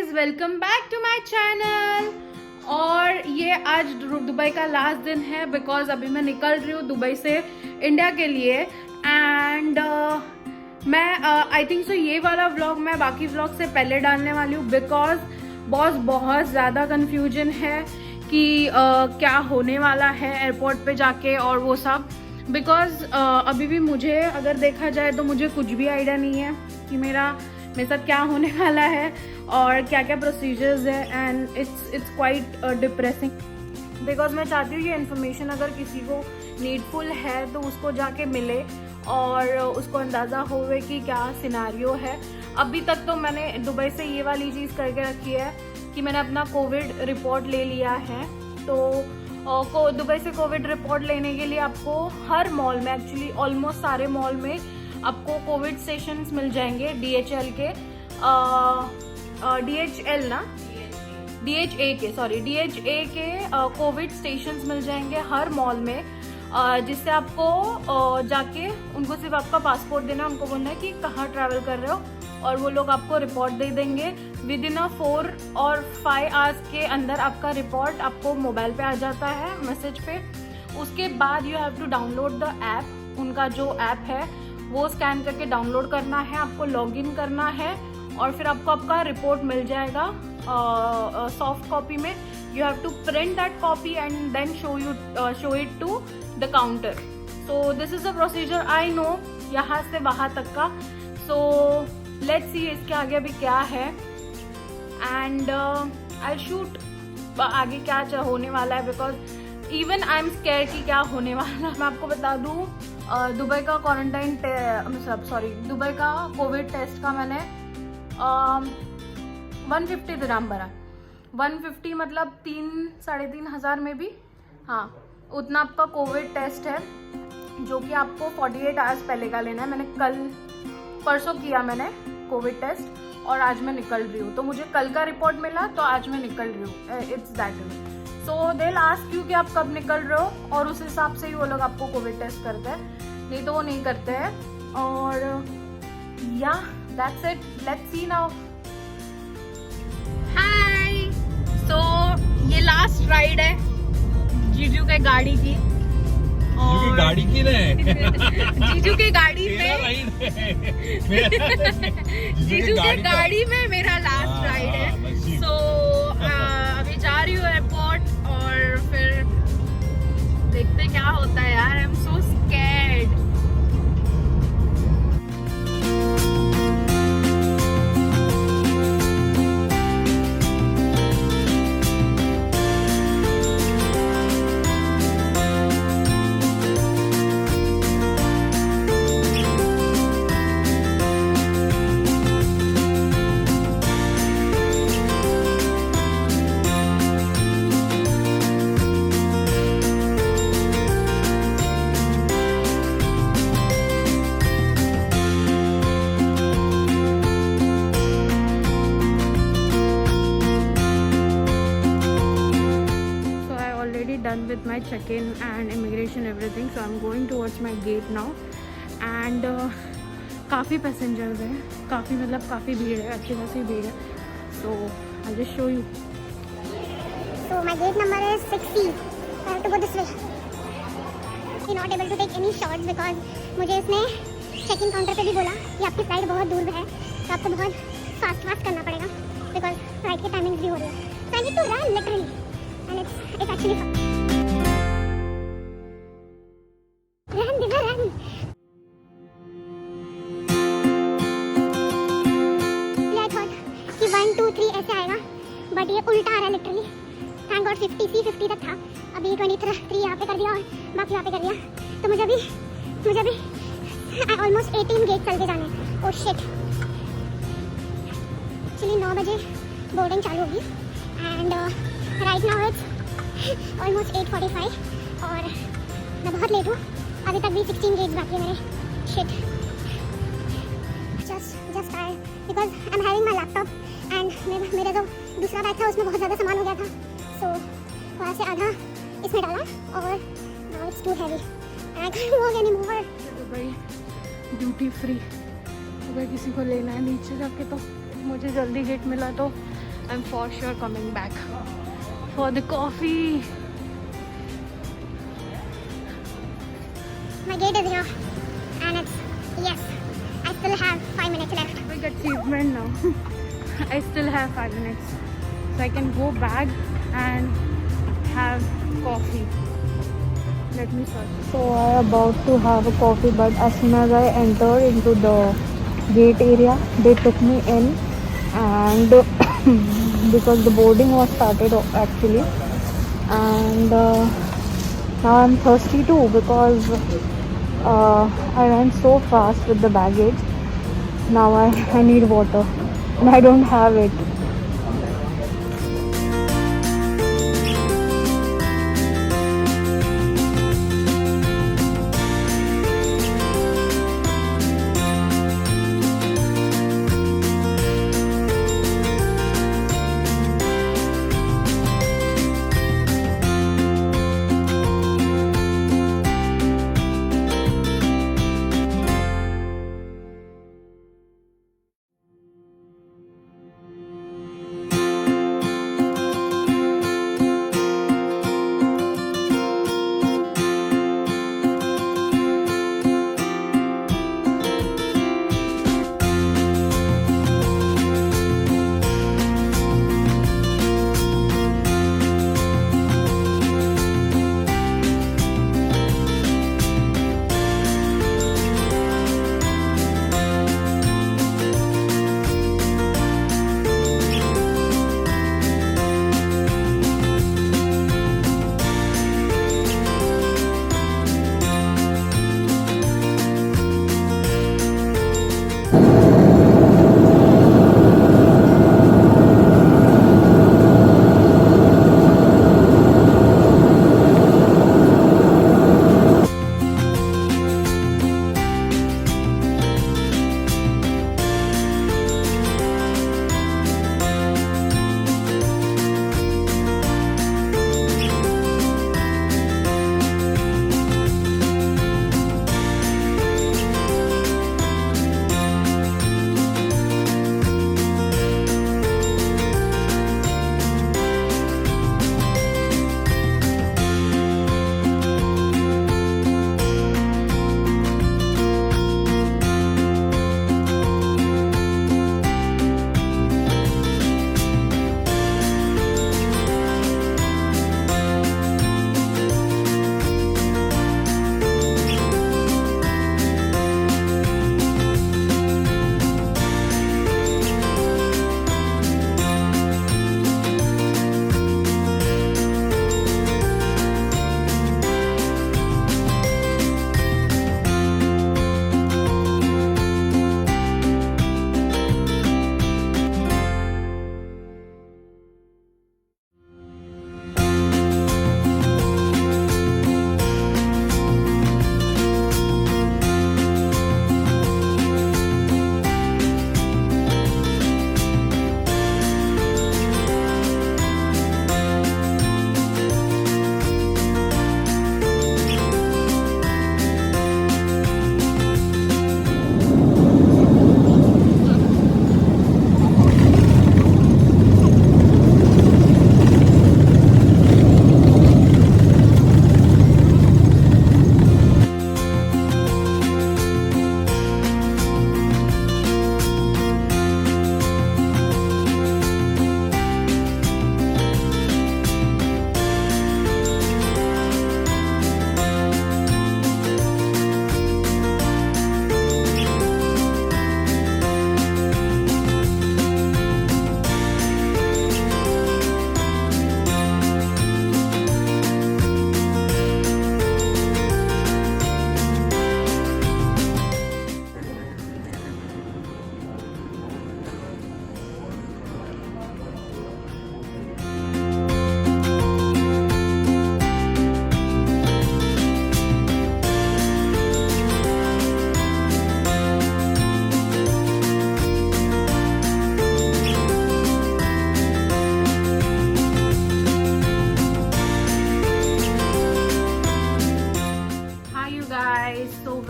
Guys, welcome back to my channel. और ये आज दुबई का लास्ट दिन है बिकॉज अभी मैं निकल रही हूँ दुबई से इंडिया के लिए। एंड मैं आई थिंक सो ये वाला व्लॉग मैं बाकी व्लॉग से पहले डालने वाली हूँ बिकॉज बहुत ज़्यादा कन्फ्यूजन है कि क्या होने वाला है एयरपोर्ट पे जाके और वो सब। बिकॉज अभी भी मुझे अगर देखा जाए तो मुझे कुछ भी आइडिया नहीं है कि मेरे साथ क्या होने वाला है और क्या क्या प्रोसीजर्स है। And it's quite depressing because मैं चाहती हूँ ये इन्फॉर्मेशन अगर किसी को नीडफुल है तो उसको जाके मिले और उसको अंदाज़ा होवे कि क्या सिनारियो है। अभी तक तो मैंने दुबई से ये वाली चीज़ करके रखी है कि मैंने अपना कोविड रिपोर्ट ले लिया है। तो दुबई से कोविड रिपोर्ट लेने के लिए आपको हर मॉल में, एक्चुअली ऑलमोस्ट सारे मॉल में आपको कोविड स्टेशंस मिल जाएंगे। DHA के कोविड स्टेशंस मिल जाएंगे हर मॉल में, जिससे आपको जाके उनको सिर्फ आपका पासपोर्ट देना है, उनको बोलना है कि कहाँ ट्रैवल कर रहे हो और वो लोग आपको रिपोर्ट दे देंगे। विद इन 4 और 5 आवर्स के अंदर आपका रिपोर्ट आपको मोबाइल पे आ जाता है मैसेज पे। उसके बाद you have to download the app. उनका जो ऐप है वो स्कैन करके डाउनलोड करना है, आपको लॉगिन करना है और फिर आपको आपका रिपोर्ट मिल जाएगा सॉफ्ट कॉपी में। You have to print that copy and then show it to the counter. So this is the procedure I know यहाँ से वहाँ तक का। सो लेट्स सी इसके आगे अभी क्या है एंड आई शूट आगे क्या होने वाला है because even I am square कि क्या होने वाला है। मैं आपको बता दूँ दुबई का दुबई का कोविड टेस्ट का मैंने 150 दिरहम भरा। 150 मतलब 3-3.5 हज़ार में भी, हाँ उतना आपका कोविड टेस्ट है जो कि आपको 48 आवर्स पहले का लेना है। मैंने परसों किया मैंने कोविड टेस्ट और आज मैं निकल रही हूँ, तो मुझे कल का रिपोर्ट मिला तो आज मैं निकल रही हूँ। It's that way. So they ask you कि आप कब निकल रहे हो और उस हिसाब से ही वो लोग आपको कोविड टेस्ट करते हैं, नहीं तो वो नहीं करते हैं। और yeah that's it, let's see now. Hi, so ये लास्ट राइड है जीजू के गाड़ी की। और गाड़ी की जीजू के गाड़ी में जीजू के गाड़ी में मेरा लास्ट राइड है। सो अभी जा रही हूँ एयरपोर्ट और फिर देखते क्या होता है यार। I am so scared. Done with my check-in and immigration everything, so I'm going towards my gate now and काफ़ी पैसेंजर्स हैं, काफ़ी भीड़ है, अच्छी खासी भीड़ है। So I'll just show you. So my gate number is 6C. I have to go this way. I'm not able to take any shots because मुझे इसने चेक-इन काउंटर पे भी बोला कि आपकी फ्लाइट बहुत दूर है तो आपको बहुत फास्ट करना पड़ेगा बिकॉज फ्लाइट की टाइमिंग्स भी हो रही है। So I need to run literally and it's actually fun. ऐसे आएगा बट ये उल्टा आ रहा है लिटरली। थैंक गॉड 50 तक था, अभी 23 यहाँ पे कर दिया और बाकी यहाँ पे कर दिया। तो मुझे अभी ऑलमोस्ट 18 गेट चल के जाने। ओह शिट, एक्चुअली 9 बजे बोर्डिंग चालू होगी and right now it's almost 8:45 और मैं बहुत लेट हूँ। अभी तक भी 16 गेट्स बाकी है मेरे। Shit, just because I am having my laptop and मेरा जो दूसरा बैग था उसमें बहुत ज़्यादा सामान हो गया था। सो वहाँ से आधा इसमें डाला और now it's too heavy and I can't walk any more. Dubai duty free, अगर किसी को लेना है नीचे जाके तो मुझे जल्दी गेट मिला तो I'm for sure coming back for the coffee. My gate is here, and it's yes. I still have 5 minutes left. Big achievement now. I still have 5 minutes, so I can go back and have coffee. Let me search. So I about to have a coffee, but as soon as I entered into the gate area, they took me in, and because the boarding was started actually, and now I'm thirsty too because I went so fast with the baggage. Now I need water, and I don't have it.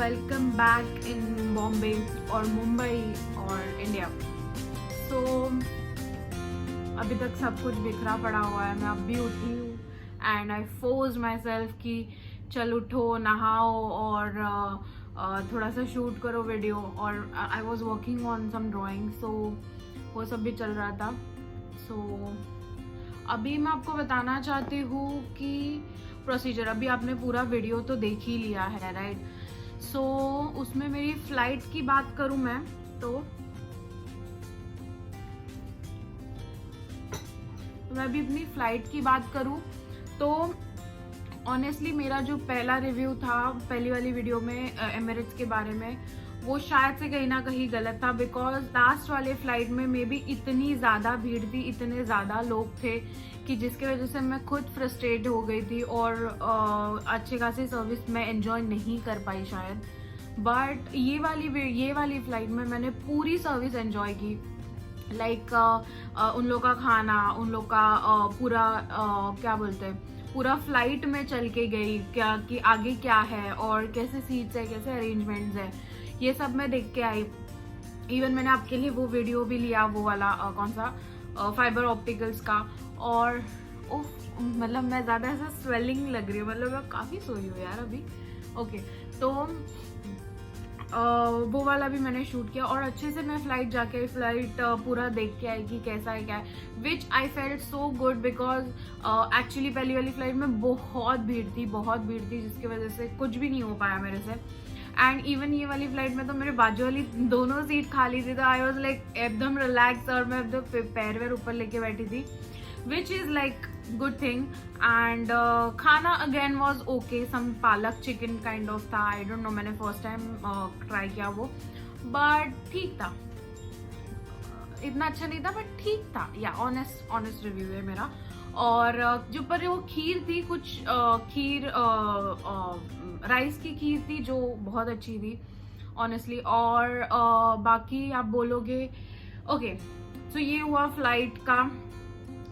welcome back in Bombay or Mumbai or India. So अभी तक सब कुछ बिखरा पड़ा हुआ है। मैं अब भी उठी हूँ and I force my self कि चल उठो, नहाओ और थोड़ा सा शूट करो वीडियो। और I was working on some drawing, so वो सब भी चल रहा था। सो अभी मैं आपको बताना चाहती हूँ कि प्रोसीजर, अभी आपने पूरा वीडियो तो देख ही लिया है, राइट? सो उसमें मेरी फ्लाइट की बात करूँ मैं तो मैं अभी अपनी फ्लाइट की बात करूँ तो ऑनेस्टली मेरा जो पहला रिव्यू था पहली वाली वीडियो में एमिरेट्स के बारे में, वो शायद से कहीं ना कहीं गलत था। बिकॉज लास्ट वाले फ्लाइट में मे बी इतनी ज़्यादा भीड़ थी, इतने ज़्यादा लोग थे कि जिसकी वजह से मैं खुद फ्रस्ट्रेट हो गई थी और अच्छी खासी सर्विस मैं एंजॉय नहीं कर पाई शायद। बट ये वाली फ्लाइट में मैंने पूरी सर्विस एंजॉय की। लाइक उन लोग का खाना, उन लोग का पूरा क्या बोलते हैं, पूरा फ्लाइट में चल के गई क्या कि आगे क्या है और कैसे सीट्स है, कैसे अरेंजमेंट्स है, ये सब मैं देख के आई। इवन मैंने आपके लिए वो वीडियो भी लिया, वो वाला कौन सा फाइबर ऑप्टिकल्स का। और मतलब मैं ज़्यादा ऐसा स्वेलिंग लग रही हूँ, मतलब मैं काफ़ी सोई हूँ यार अभी। ओके, तो वो वाला भी मैंने शूट किया और अच्छे से मैं फ्लाइट पूरा देख के आई कि कैसा है क्या है, which I felt so good. Because actually पहली वाली फ्लाइट में बहुत भीड़ थी जिसकी वजह से कुछ भी नहीं हो पाया मेरे से। एंड इवन ये वाली फ्लाइट में तो मेरे बाजू वाली दोनों सीट खाली थी, तो आई वॉज लाइक एकदम रिलैक्स और मैं एकदम पैर वैर ऊपर लेके बैठी थी, which is like good thing. And खाना अगेन वॉज ओके, सम पालक चिकन काइंड ऑफ था, आई डोंट नो, मैंने फर्स्ट टाइम ट्राई किया वो, बट ठीक था। इतना अच्छा नहीं था बट ठीक था, या ऑनेस्ट रिव्यू है मेरा। और जो पर वो खीर थी, कुछ खीर राइस की खीर थी जो बहुत अच्छी थी ऑनेस्टली। और बाकी आप बोलोगे ओके, तो ये हुआ फ्लाइट का,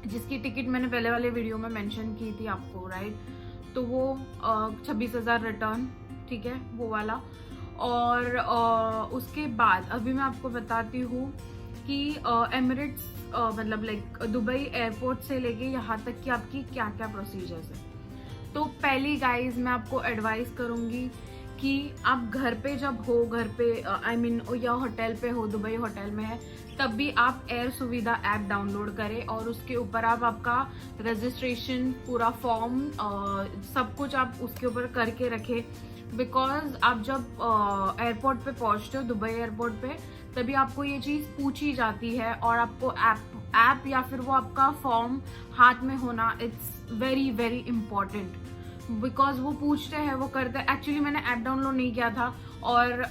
जिसकी टिकट मैंने पहले वाले वीडियो में मेंशन की थी आपको, राइट? तो वो 26,000 रिटर्न, ठीक है, वो वाला। और उसके बाद अभी मैं आपको बताती हूँ कि एमिरेट्स मतलब लाइक दुबई एयरपोर्ट से लेके यहाँ तक कि आपकी क्या क्या प्रोसीजर्स है। तो पहली गाइज मैं आपको एडवाइस करूँगी कि आप घर पे जब हो, घर पे आई मीन या होटल पे हो, दुबई होटल में है, तब भी आप एयर सुविधा ऐप डाउनलोड करें और उसके ऊपर आप आपका रजिस्ट्रेशन, पूरा फॉर्म, सब कुछ आप उसके ऊपर करके रखें। बिकॉज आप जब एयरपोर्ट पे पहुंचते हो, दुबई एयरपोर्ट पे, तभी आपको ये चीज़ पूछी जाती है और आपको ऐप या फिर वो आपका फॉर्म हाथ में होना, it's very very important. Because वो पूछते हैं, वो करते हैं। एक्चुअली मैंने ऐप डाउनलोड नहीं किया था और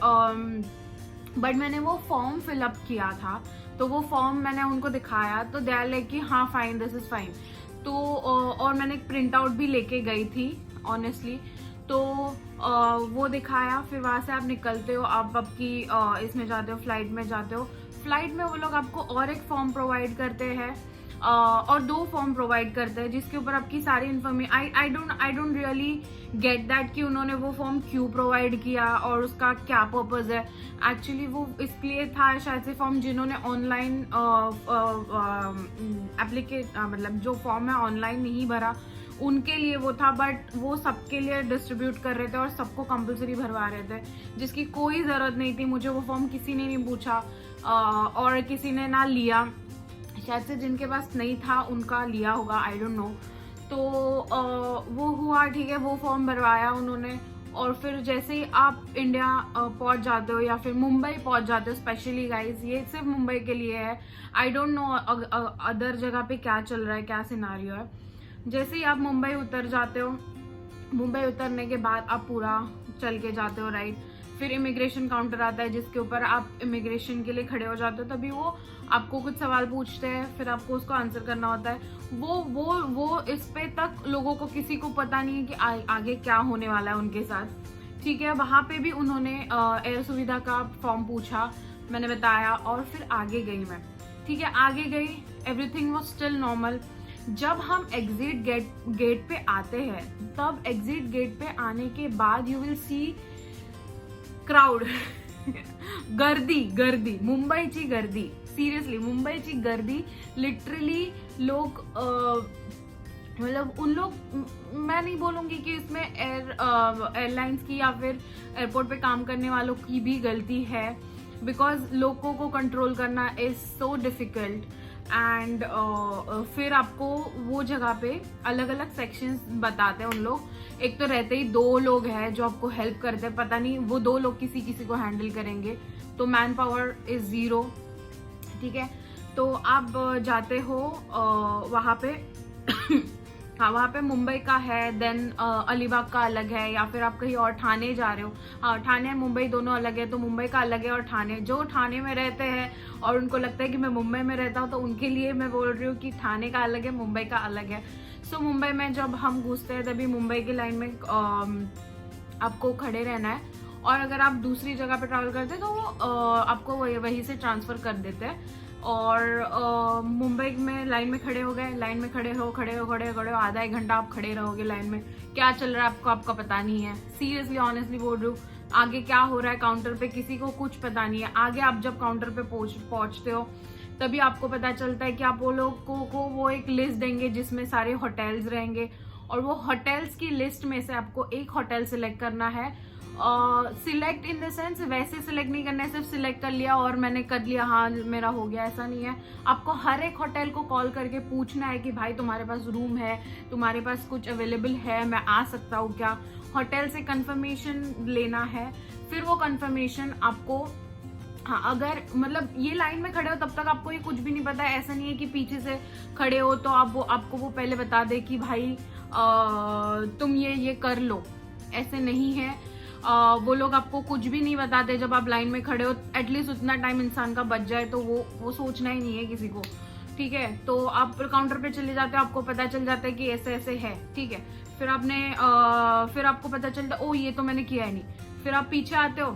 बट मैंने वो फॉर्म फिलअप किया था, तो वो फॉर्म मैंने उनको दिखाया तो दे आर लाइक कि हाँ फाइन, दिस इज फाइन। तो और मैंने एक प्रिंट आउट भी लेके गई थी ऑनेस्टली, तो वो दिखाया। फिर वहाँ से आप निकलते हो, आप आपकी इसमें जाते हो, फ्लाइट में जाते हो। फ्लाइट में वो लोग आपको और एक फॉर्म प्रोवाइड करते हैं और 2 फॉर्म प्रोवाइड करते हैं जिसके ऊपर आपकी सारी information, I don't really get that कि उन्होंने वो फॉर्म क्यों प्रोवाइड किया और उसका क्या पर्पस है। एक्चुअली वो इसलिए था शायद से फॉर्म, जिन्होंने ऑनलाइन मतलब जो फॉर्म है ऑनलाइन नहीं भरा उनके लिए वो था, बट वो सबके लिए डिस्ट्रीब्यूट कर रहे थे और सबको कंपलसरी भरवा रहे थे, जिसकी कोई ज़रूरत नहीं थी। मुझे वो फॉर्म किसी ने नहीं पूछा और किसी ने ना लिया, शायद से जिनके पास नहीं था उनका लिया होगा, आई डोंट नो। तो वो हुआ, ठीक है, वो फॉर्म भरवाया उन्होंने। और फिर जैसे ही आप इंडिया पहुंच जाते हो या फिर मुंबई पहुंच जाते हो, स्पेशली गाइज ये सिर्फ मुंबई के लिए है, आई डोंट नो अदर जगह पे क्या चल रहा है, क्या सिनारियो है। जैसे ही आप मुंबई उतर जाते हो, मुंबई उतरने के बाद आप पूरा चल के जाते हो, राइट? फिर इमिग्रेशन काउंटर आता है जिसके ऊपर आप इमिग्रेशन के लिए खड़े हो जाते हो। तभी वो आपको कुछ सवाल पूछते हैं, फिर आपको उसको आंसर करना होता है। वो इस पे तक लोगों को, किसी को पता नहीं है कि आगे क्या होने वाला है उनके साथ, ठीक है? वहाँ पे भी उन्होंने एयर सुविधा का फॉर्म पूछा, मैंने बताया और फिर आगे गई मैं, ठीक है? आगे गई, एवरीथिंग वाज स्टिल नॉर्मल। जब हम एग्जिट गेट पे आते हैं, तब एग्जिट गेट पे आने के बाद यू विल सी क्राउड गर्दी मुंबईची गर्दी सिरियसली मुंबईची गर्दी लिटरली लोग मतलब उन लोग, मैं नहीं बोलूंगी कि इसमें एयरलाइंस की या फिर एयरपोर्ट पे काम करने वालों की भी गलती है, बिकॉज लोगों को कंट्रोल करना इज सो डिफिकल्ट। एंड फिर आपको वो जगह पे अलग अलग सेक्शंस बताते हैं उन लोग। एक तो रहते ही 2 लोग हैं जो आपको हेल्प करते हैं, पता नहीं वो 2 लोग किसी को हैंडल करेंगे, तो मैन पावर इज 0, ठीक है। तो आप जाते हो वहाँ पे हाँ, वहाँ पे मुंबई का है, देन अलीबाग का अलग है, या फिर आप कहीं और ठाणे जा रहे हो, हाँ ठाणे और मुंबई दोनों अलग है, तो मुंबई का अलग है। और ठाणे, जो ठाणे में रहते हैं और उनको लगता है कि मैं मुंबई में रहता हूँ, तो उनके लिए मैं बोल रही हूँ कि ठाणे का अलग है, मुंबई का अलग है। सो मुंबई में जब हम घुसते हैं तभी मुंबई की लाइन में आपको खड़े रहना है, और अगर आप दूसरी जगह पे ट्रैवल करते हैं तो आपको वहीं से ट्रांसफर कर देते हैं। और मुंबई में लाइन में खड़े हो गए, लाइन में खड़े हो आधा 1 घंटा आप खड़े रहोगे लाइन में, क्या चल रहा है आपका पता नहीं है। सीरियसली ऑनेस्टली बोल रही हूँ, आगे क्या हो रहा है काउंटर पे किसी को कुछ पता नहीं है। आगे आप जब काउंटर पे पहुंचते हो तभी आपको पता चलता है कि आप वो लोग को वो एक लिस्ट देंगे जिसमें सारे होटल्स रहेंगे, और वो होटल्स की लिस्ट में से आपको एक होटल सिलेक्ट करना है। सिलेक्ट इन द सेंस वैसे सिलेक्ट नहीं करना है सिर्फ सिलेक्ट कर लिया और मैंने कर लिया, हाँ मेरा हो गया, ऐसा नहीं है। आपको हर एक होटल को कॉल करके पूछना है कि भाई तुम्हारे पास रूम है, तुम्हारे पास कुछ अवेलेबल है, मैं आ सकता हूँ क्या। होटल से कंफर्मेशन लेना है, फिर वो कंफर्मेशन आपको, हाँ अगर मतलब ये लाइन में खड़े हो तब तक आपको ये कुछ भी नहीं पता है। ऐसा नहीं है कि पीछे से खड़े हो तो आपको वो पहले बता दे कि भाई तुम ये कर लो, ऐसे नहीं है। वो लोग आपको कुछ भी नहीं बताते जब आप लाइन में खड़े हो। एटलीस्ट उतना टाइम इंसान का बच जाए तो वो सोचना ही नहीं है किसी को, ठीक है। तो आप काउंटर पे चले जाते हो, आपको पता चल जाता है कि ऐसे ऐसे है, ठीक है। फिर फिर आपको पता चलता है ओ ये तो मैंने किया ही नहीं। फिर आप पीछे आते हो,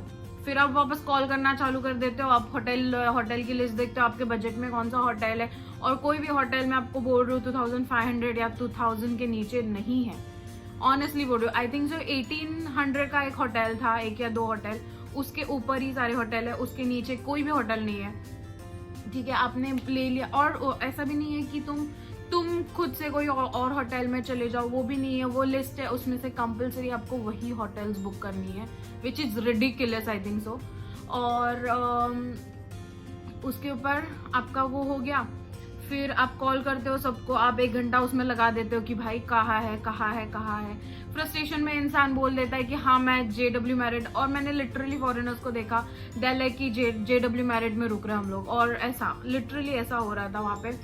फिर आप वापस कॉल करना चालू कर देते हो। आप होटल की लिस्ट देखते हो, आपके बजट में कौन सा होटल है, और कोई भी होटल में आपको बोल रही हूँ 2500 या 2000 के नीचे नहीं है। ऑनेस्टली बोल रही हूँ, आई थिंक जो 1800 का एक होटल था, 1 या 2 होटल, उसके ऊपर ही सारे होटल है, उसके नीचे कोई भी होटल नहीं है, ठीक है। आपने ले लिया, और ऐसा भी नहीं है कि तुम खुद से कोई और होटल में चले जाओ, वो भी नहीं है। वो लिस्ट है, उसमें से कंपलसरी आपको वही होटल्स बुक करनी है, which is ridiculous I think सो। और उसके ऊपर आपका वो हो गया। फिर आप कॉल करते हो सबको, आप 1 घंटा उसमें लगा देते हो कि भाई कहाँ है। फ्रस्ट्रेशन में इंसान बोल देता है कि हाँ मैं JW मैरिड, और मैंने लिटरली फॉरेनर्स को देखा, दे लाइक कि JW मैरिड में रुक रहे हम लोग, और ऐसा लिटरली ऐसा हो रहा था वहाँ पे।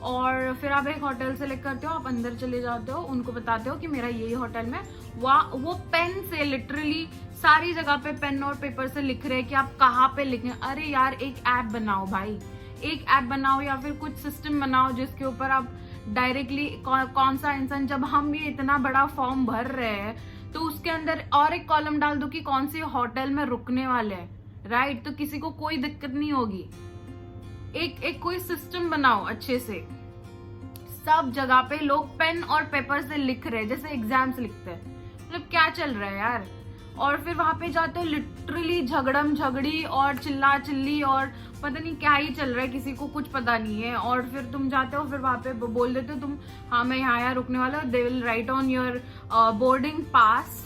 और फिर आप एक होटल सेलेक्ट करते हो, आप अंदर चले जाते हो, उनको बताते हो कि मेरा यही होटल में, वो पेन से लिटरली सारी जगह पे पेन और पेपर से लिख रहे हैं कि आप कहाँ पे लिखें। अरे यार एक ऐप बनाओ भाई, एक ऐप बनाओ या फिर कुछ सिस्टम बनाओ जिसके ऊपर आप डायरेक्टली कौन सा इंसान, जब हम ये इतना बड़ा फॉर्म भर रहे हैं तो उसके अंदर और एक कॉलम डाल दो कि कौन सी होटल में रुकने वाले हैं, राइट। तो किसी को कोई दिक्कत नहीं होगी। एक कोई सिस्टम बनाओ अच्छे से। सब जगह पे लोग पेन और पेपर से लिख रहे हैं जैसे एग्जाम्स लिखते हैं, मतलब क्या चल रहा है यार। और फिर वहां पे जाते हो, लिटरली झगड़म झगड़ी और चिल्ला चिल्ली और पता नहीं क्या ही चल रहा है, किसी को कुछ पता नहीं है। और फिर तुम जाते हो, फिर वहां पे बोल देते हो तुम, हाँ मैं यहाँ रुकने वाला हूँ। They will write on your boarding pass,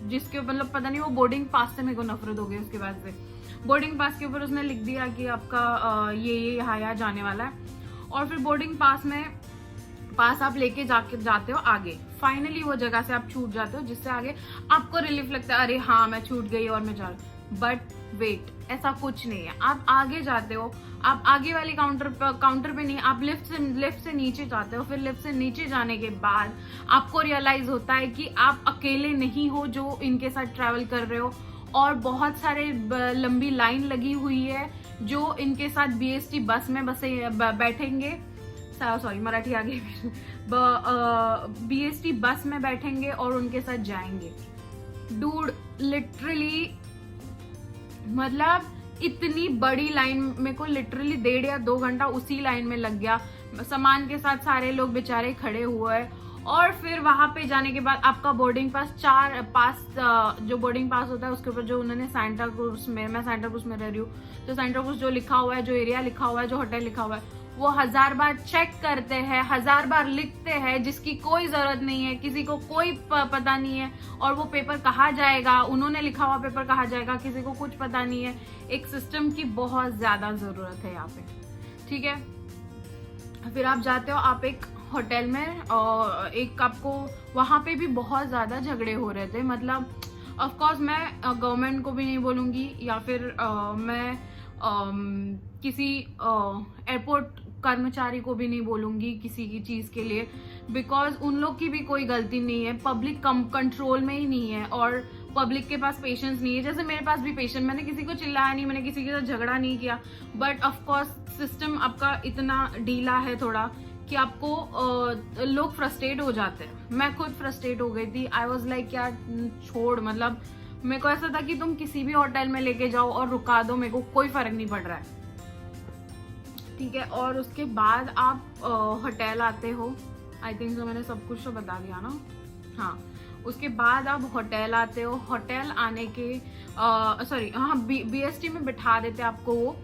जिसके मतलब पता नहीं वो बोर्डिंग पास से मेरे को नफरत हो गई उसके बाद से। बोर्डिंग पास के ऊपर उसने लिख दिया कि आपका ये यहाँ जाने वाला है। और फिर बोर्डिंग पास आप लेके जाते हो आगे। फाइनली वो जगह से आप छूट जाते हो, जिससे आगे आपको रिलीफ लगता है, अरे हाँ मैं छूट गई और मैं जा रहा हूँ। बट वेट, ऐसा कुछ नहीं है। आप आगे जाते हो, आप आगे वाली काउंटर पे नहीं, आप लिफ्ट से नीचे जाते हो। फिर लिफ्ट से नीचे जाने के बाद आपको रियलाइज होता है कि आप अकेले नहीं हो जो इनके साथ ट्रैवल कर रहे हो, और बहुत सारे लंबी लाइन लगी हुई है जो इनके साथ BST बस में बैठेंगे। सॉरी मराठी आ गई। BST बस में बैठेंगे और उनके साथ जाएंगे। डूड लिटरली मतलब इतनी बड़ी लाइन, मेरे को लिटरली 1.5 या 2 घंटा उसी लाइन में लग गया। सामान के साथ सारे लोग बेचारे खड़े हुए हैं, और फिर वहां पे जाने के बाद आपका बोर्डिंग पास जो बोर्डिंग पास होता है उसके ऊपर जो उन्होंने सांता क्रूज में, मैं सांता क्रूज में रह रही हूँ, तो सांता क्रूज जो लिखा हुआ है, जो एरिया लिखा हुआ है, जो होटल लिखा हुआ है, वो 1000 बार चेक करते हैं, 1000 बार लिखते हैं, जिसकी कोई जरूरत नहीं है, किसी को कोई पता नहीं है। और वो पेपर कहाँ जाएगा, उन्होंने लिखा हुआ पेपर कहाँ जाएगा, किसी को कुछ पता नहीं है। एक सिस्टम की बहुत ज्यादा जरूरत है यहाँ पे, ठीक है। फिर आप जाते हो, आप एक होटल में, और एक आपको वहां पे भी बहुत ज्यादा झगड़े हो रहे थे। मतलब ऑफ कोर्स मैं गवर्नमेंट को भी नहीं बोलूंगी, या फिर मैं किसी एयरपोर्ट कर्मचारी को भी नहीं बोलूंगी किसी की चीज के लिए, बिकॉज उन लोग की भी कोई गलती नहीं है, पब्लिक कंट्रोल में ही नहीं है, और पब्लिक के पास पेशेंस नहीं है। जैसे मेरे पास भी पेशेंस, मैंने किसी को चिल्लाया नहीं, मैंने किसी के साथ झगड़ा नहीं किया, बट ऑफ कोर्स सिस्टम आपका इतना ढीला है थोड़ा कि आपको लोग फ्रस्ट्रेट हो जाते हैं। मैं खुद फ्रस्ट्रेट हो गई थी। आई वॉज लाइक यार छोड़, मतलब मेरे को ऐसा था कि तुम किसी भी होटल में लेके जाओ और रुका दो, मेरे को कोई फर्क नहीं पड़ रहा है, ठीक है। और उसके बाद आप होटल आते हो, आई थिंक तो मैंने सब कुछ तो बता दिया ना, हाँ। उसके बाद आप होटल आते हो, होटल आने के BST में बिठा देते आपको वो,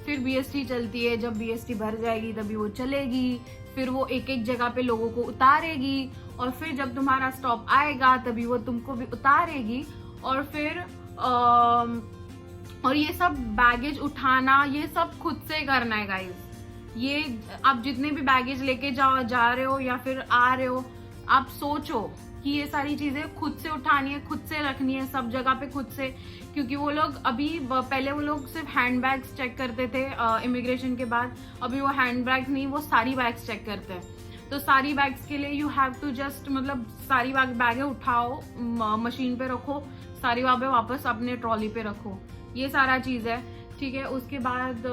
फिर BST चलती है, जब BST भर जाएगी तभी वो चलेगी, फिर वो एक एक जगह पे लोगों को उतारेगी, और फिर जब तुम्हारा स्टॉप आएगा तभी वो तुमको भी उतारेगी। और फिर और ये सब बैगेज उठाना, ये सब खुद से करना है गाइस। ये आप जितने भी बैगेज लेके जा रहे हो या फिर आ रहे हो, आप सोचो कि ये सारी चीजें खुद से उठानी है, खुद से रखनी है, सब जगह पे खुद से। क्योंकि वो लोग पहले वो लोग सिर्फ हैंड बैग्स चेक करते थे इमिग्रेशन के बाद, अभी वो हैंड बैग्स नहीं, वो सारी बैग्स चेक करते हैं। तो सारी बैग्स के लिए यू हैव टू जस्ट, मतलब सारी बैगें उठाओ, मशीन पे रखो, सारी बैगें वापस अपने ट्रॉली पे रखो, ये सारा चीज है, ठीक है। उसके बाद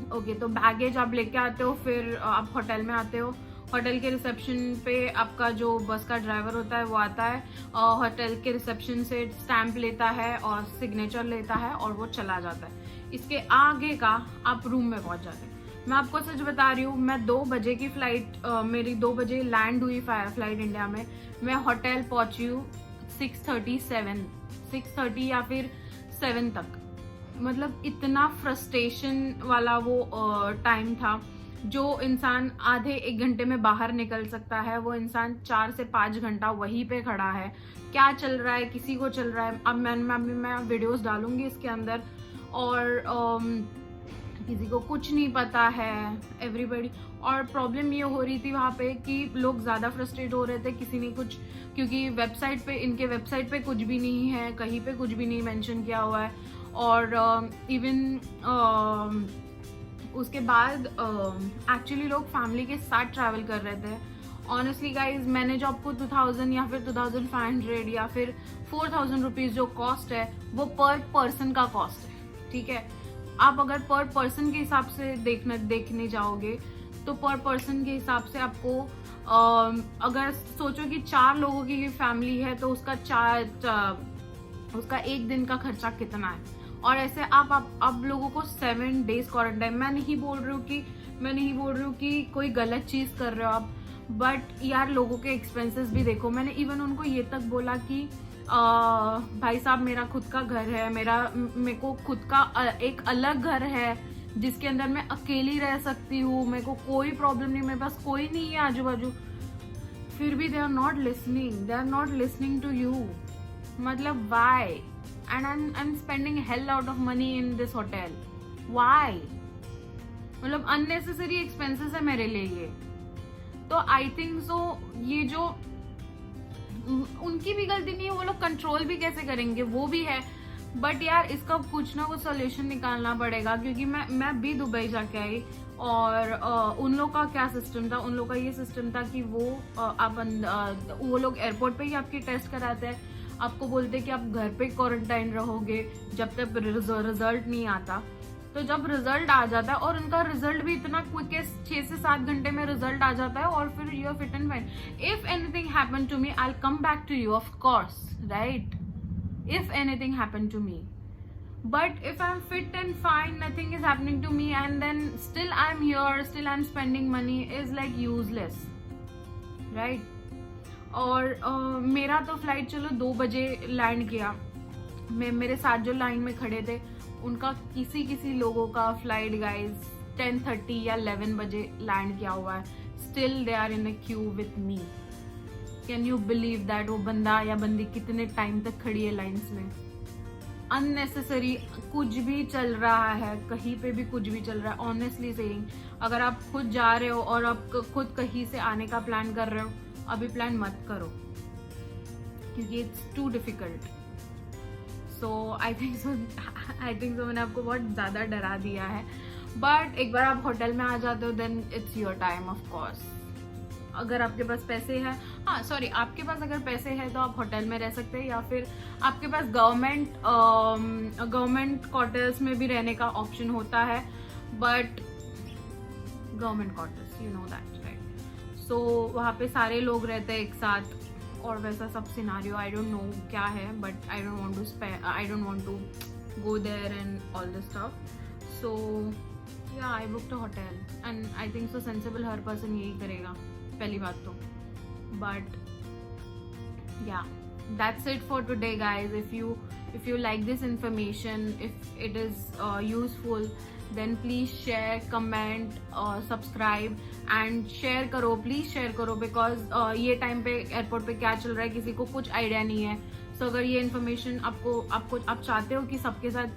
ओके, तो बैगेज आप लेके आते हो, फिर आप होटल में आते हो। होटल के रिसेप्शन पे आपका जो बस का ड्राइवर होता है वो आता है, होटल के रिसेप्शन से स्टैंप लेता है और सिग्नेचर लेता है और वो चला जाता है। इसके आगे का आप रूम में पहुंच जाते हैं। मैं आपको सच बता रही हूँ, मैं 2 बजे की फ्लाइट, मेरी 2 बजे लैंड हुई फ्लाइट इंडिया में, मैं होटल पहुंची हूँ 6:30 या फिर 7 तक। मतलब इतना फ्रस्ट्रेशन वाला वो टाइम था। जो इंसान आधे 1 घंटे में बाहर निकल सकता है, वो इंसान 4 से 5 घंटा वहीं पे खड़ा है। क्या चल रहा है, किसी को चल रहा है, अब मैं वीडियोस डालूंगी इसके अंदर, और किसी को कुछ नहीं पता है, एवरीबॉडी। और प्रॉब्लम ये हो रही थी वहाँ पे कि लोग ज़्यादा फ्रस्ट्रेट हो रहे थे, किसी ने कुछ, क्योंकि इनके वेबसाइट पे कुछ भी नहीं है, कहीं पे कुछ भी नहीं मेंशन किया हुआ है। और इवन उसके बाद एक्चुअली लोग फैमिली के साथ ट्रैवल कर रहे थे। ऑनेस्टली गाइज, मैंने जो आपको 2000 या फिर 2500 या फिर 4000 रुपीज जो कॉस्ट है, वो पर पर्सन का कॉस्ट है, ठीक है। आप अगर पर पर्सन के हिसाब से देखने जाओगे तो पर पर्सन के हिसाब से आपको अगर सोचो कि 4 लोगों की फैमिली है तो उसका 1 दिन का खर्चा कितना है। और ऐसे आप लोगों को 7 डेज क्वारंटाइन, मैं नहीं बोल रही हूँ कि कोई गलत चीज कर रहे हो आप, बट यार लोगों के एक्सपेंसेस भी देखो। मैंने इवन उनको ये तक बोला कि भाई साहब, मेरा खुद का घर है, मेरे को खुद का एक अलग घर है जिसके अंदर मैं अकेली रह सकती हूँ, मेरे को कोई प्रॉब्लम नहीं, मेरे पास कोई नहीं है आजू बाजू, फिर भी they are not listening to you. मतलब why? And I'm spending hell lot of money in this hotel. Why? मतलब unnecessary expenses है मेरे लिए ये। तो I think so ये जो उनकी भी गलती नहीं है, वो लोग कंट्रोल भी कैसे करेंगे, वो भी है। बट यार इसका कुछ ना कुछ सोल्यूशन निकालना पड़ेगा, क्योंकि मैं भी दुबई जाके आई, और उन लोग का क्या सिस्टम था, उन लोग का ये सिस्टम था कि वो लोग एयरपोर्ट पे ही आपकी टेस्ट कराते हैं, आपको बोलते हैं कि आप घर पे क्वारंटाइन रहोगे जब तक रिजल्ट नहीं आता। तो जब रिजल्ट आ जाता है, और उनका रिजल्ट भी इतना क्विक है, 6 से 7 घंटे में रिजल्ट आ जाता है, और फिर you are fit and fine. If anything happen to me, I will come back to you, of course, right? If anything happen to me, but if I'm fit and fine, nothing is happening to me, and then still I'm here, still I'm spending money, is like useless. Right. और मेरा तो flight चलो 2 बजे land किया, मेरे साथ जो line में खड़े थे उनका किसी लोगों का फ्लाइट गाइज 10:30 या 11 बजे लैंड किया हुआ है, still they are in a queue with me. Can you believe that? वो बंदा या बंदी कितने टाइम तक खड़ी है लाइन्स में। अननेसेसरी कुछ भी चल रहा है, कहीं पे भी कुछ भी चल रहा है। ऑनेस्टली सेइंग, अगर आप खुद जा रहे हो और आप खुद कहीं से आने का प्लान कर रहे हो, अभी प्लान मत करो क्योंकि it's too difficult. So I think so मैंने आपको बहुत ज़्यादा डरा दिया है, बट एक बार आप होटल में आ जाते हो then it's your time of course. अगर आपके पास पैसे हैं, हाँ सॉरी, आपके पास अगर पैसे हैं तो आप होटल में रह सकते हैं, या फिर आपके पास गवर्नमेंट क्वार्टर्स में भी रहने का ऑप्शन होता है, but government quarters you know that right. So वहाँ पे सारे लोग रहते हैं एक साथ, और वैसा सब सिनारियो आई डोंट नो क्या है, but I don't want to go there and all this stuff. So yeah I booked a hotel and I think so sensible हर पर्सन यही करेगा, पहली बात तो। बट या that's it for today guys. If you like this information, if it is useful, then please share, comment, subscribe and share करो, please share करो, because ये टाइम पे एयरपोर्ट पे क्या चल रहा है किसी को कुछ आइडिया नहीं है। सो अगर ये इन्फॉर्मेशन आप चाहते हो कि सबके साथ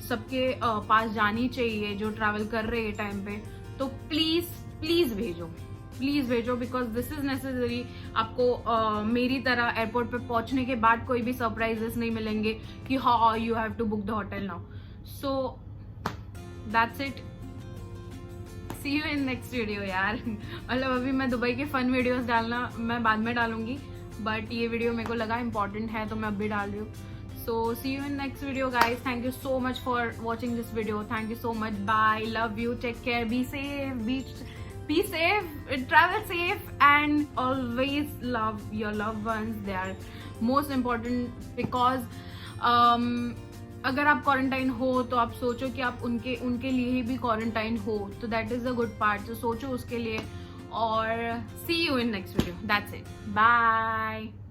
सबके पास जानी चाहिए जो ट्रैवल कर रहे हैं टाइम पे, तो प्लीज भेजो बिकॉज दिस इज नेसेसरी। आपको मेरी तरह एयरपोर्ट पे पहुंचने के बाद कोई भी सरप्राइजेस नहीं मिलेंगे कि हाँ you have to book the hotel now. So that's it, see you in next video यार। मतलब अभी मैं दुबई के फन वीडियोस डालना मैं बाद में डालूंगी, बट ये वीडियो मेरे को लगा इंपॉर्टेंट है तो मैं अब भी डाल रही हूँ। So see you in next video guys. Thank you so much for watching this video. Thank you so much. Bye. Love you. Take care. Be safe. Be safe. Travel safe and always love your loved ones. They are most important because अगर आप quarantine हो तो आप सोचो कि आप उनके लिए ही भी क्वारंटाइन हो, तो that is a good part. तो सोचो उसके लिए। और see you in next video. That's it. Bye.